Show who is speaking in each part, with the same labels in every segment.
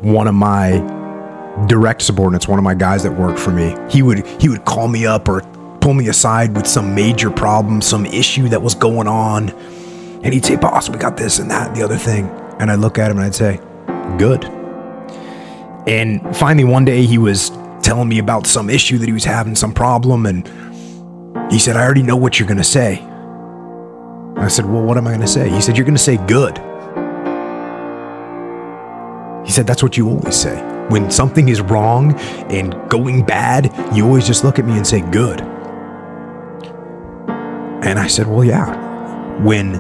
Speaker 1: one of my direct subordinates, one of my guys that worked for me, he would call me up or pull me aside with some major problem, some issue that was going on. And he'd say, boss, we got this and that and the other thing. And I'd look at him and I'd say, good. And finally one day he was telling me about some issue that he was having, some problem. And he said, I already know what you're going to say. And I said, well, what am I going to say? He said, you're going to say good. He said, that's what you always say. When something is wrong and going bad, you always just look at me and say good. And I said, well, yeah, when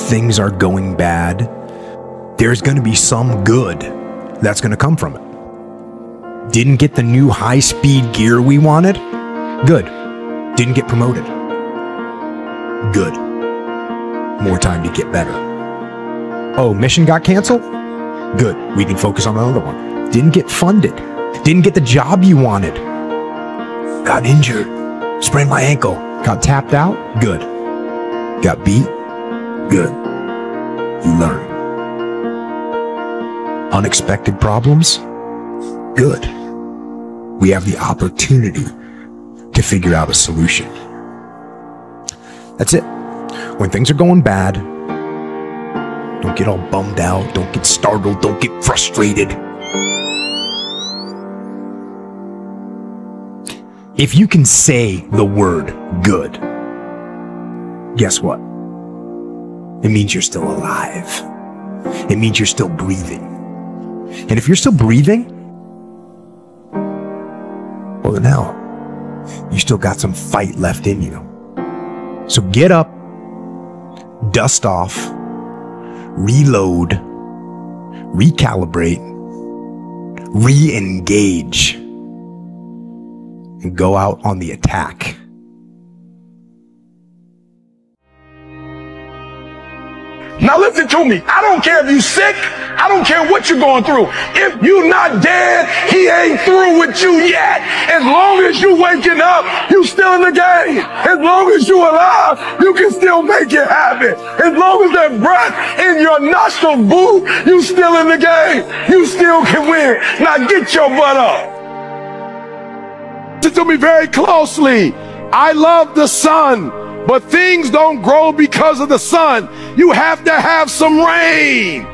Speaker 1: things are going bad, there's going to be some good that's going to come from it. Didn't get the new high-speed gear we wanted? Good. Didn't get promoted? Good. More time to get better. Oh, mission got canceled? Good. We can focus on another one. Didn't get funded. Didn't get the job you wanted. Got injured. Sprained my ankle. Got tapped out? Good. Got beat? Good. You learn. Unexpected problems? Good. We have the opportunity to figure out a solution. That's it. When things are going bad, don't get all bummed out, don't get startled, don't get frustrated. If you can say the word good, guess what? It means you're still alive. It means you're still breathing. And if you're still breathing, well then hell, you still got some fight left in you. So get up, dust off, reload, recalibrate, re-engage, and go out on the attack.
Speaker 2: Now listen to me. I don't care if you're sick. I don't care what you're going through. If you're not dead, he ain't through with you yet. As long as you waking up, you still in the game. As long as you alive, you can still make it happen. As long as that breath in your nostril boot, you still in the game. You still can win. Now get your butt up. Listen to me very closely. I love the sun, but things don't grow because of the sun. You have to have some rain.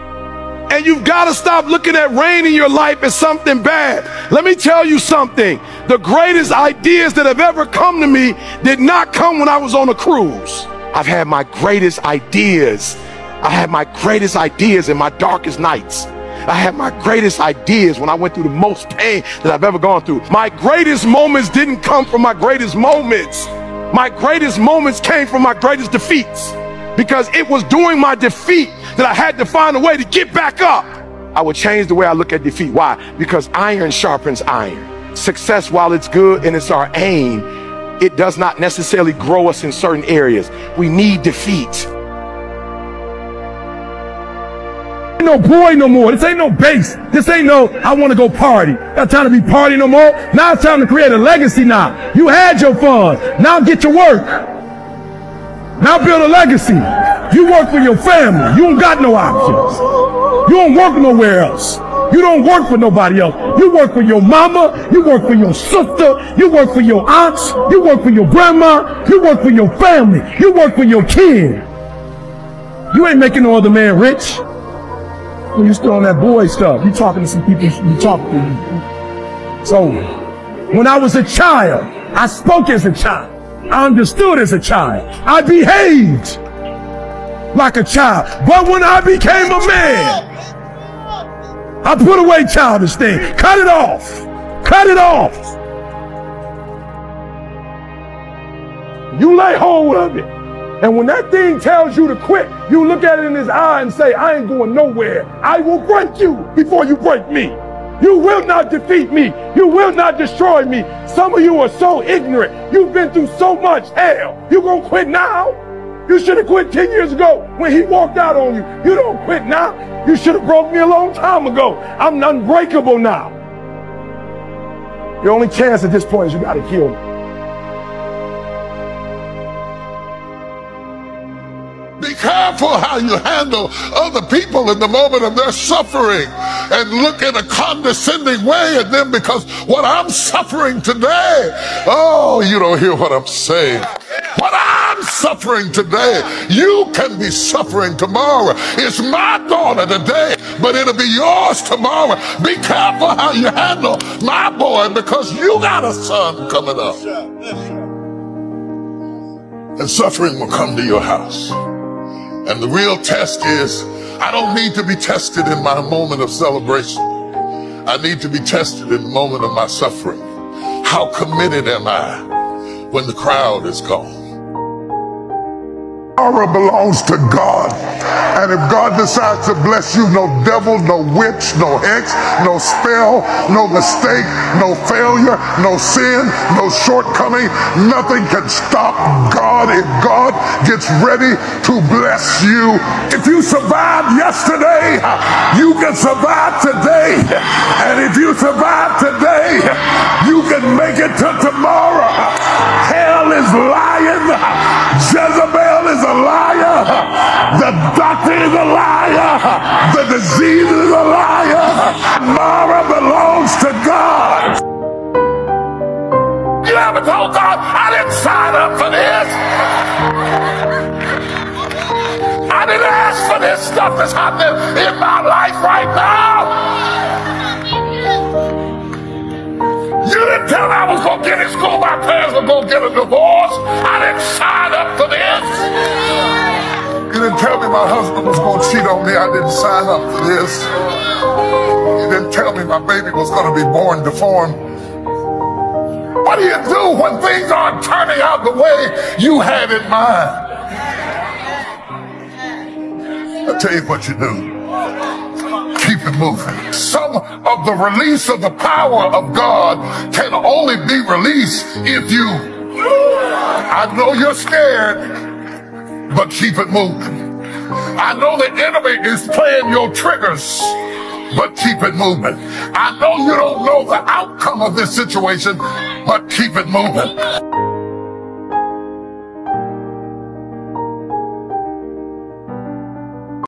Speaker 2: And you've got to stop looking at rain in your life as something bad. Let me tell you something. The greatest ideas that have ever come to me did not come when I was on a cruise. I've had my greatest ideas. I had my greatest ideas in my darkest nights. I had my greatest ideas when I went through the most pain that I've ever gone through. My greatest moments didn't come from my greatest moments. My greatest moments came from my greatest defeats, because it was during my defeat that I had to find a way to get back up. I would change the way I look at defeat. Why? Because iron sharpens iron. Success, while it's good and it's our aim, it does not necessarily grow us in certain areas. We need defeat. Ain't no boy no more. This ain't no base. This ain't no I want to go party. Got time to be party no more. Now it's time to create a legacy now. You had your fun. Now get to work. Now build a legacy. You work for your family. You don't got no options. You don't work nowhere else. You don't work for nobody else. You work for your mama. You work for your sister. You work for your aunts. You work for your grandma. You work for your family. You work for your kid. You ain't making no other man rich. When you still on that boy stuff, you talking to some people you talk to. So, when I was a child, I spoke as a child. I understood as a child. I behaved like a child. But when I became a man, I put away childish things. Cut it off. Cut it off. You lay hold of it. And when that thing tells you to quit, you look at it in his eye and say, I ain't going nowhere. I will break you before you break me. You will not defeat me. You will not destroy me. Some of you are so ignorant. You've been through so much hell. You gonna quit now? You should have quit 10 years ago when he walked out on you. You don't quit now. You should have broke me a long time ago. I'm unbreakable now. Your only chance at this point is you gotta kill me.
Speaker 3: Be careful how you handle other people in the moment of their suffering and look in a condescending way at them because what I'm suffering today, oh, you don't hear what I'm saying. What I'm suffering today, you can be suffering tomorrow. It's my daughter today, but it'll be yours tomorrow. Be careful how you handle my boy because you got a son coming up. And suffering will come to your house. And the real test is, I don't need to be tested in my moment of celebration. I need to be tested in the moment of my suffering. How committed am I when the crowd is gone?
Speaker 2: Power belongs to God. And if God decides to bless you, no devil, no witch, no hex, no spell, no mistake, no failure, no sin, no shortcoming, nothing can stop God if God gets ready to bless you. If you survived yesterday, you can survive today. And if you survive today, you can make it to tomorrow. Hell is lying. Jezebel is a liar. The doctor is a liar. The disease is a liar. Tomorrow belongs to God. You ever told God, I didn't sign up for this? I didn't ask for this stuff that's happening in my life right now. You didn't tell me I was going to get in school, my parents were going to get a divorce. I didn't sign up for this. You didn't tell me my husband was going to cheat on me. I didn't sign up for this. You didn't tell me my baby was going to be born deformed. What do you do when things aren't turning out the way you had in mind? I'll tell you what you do. Keep it moving. Some of the release of the power of God can only be released if you, I know you're scared, but keep it moving. I know the enemy is playing your triggers, but keep it moving. I know you don't know the outcome of this situation, but keep it moving.